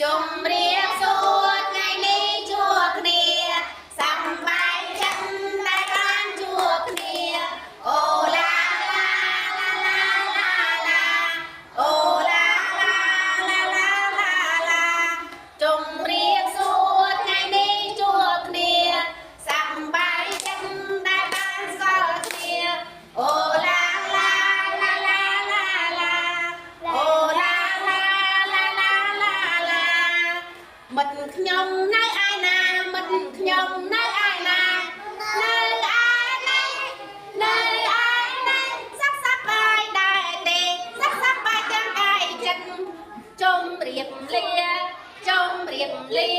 ជុំរៀបសួរថ្ងៃនេះជួបគ្នាសប្បាយចិត្តដែលបានជួបគ្នាអូឡាឡាឡាឡាឡាឡាអូឡាឡាឡាឡាឡាឡាជុំរៀបសួរថ្ងៃនេះជួបគ្នាសប្បាយចិត្តដែលបានស្គាល់គ្នាអូឡាឡាឡាឡាឡាឡាអូឡាឡាឡាឡាឡាឡាមិត្តខ្ញុំនៅឯណាមិត្តខ្ញុំនៅឯណានៅឯនេះនៅឯនេះសប្បាយដែរទេសប្បាយទាំងកាយចិត្តជុំរៀបលាជុំរៀបលា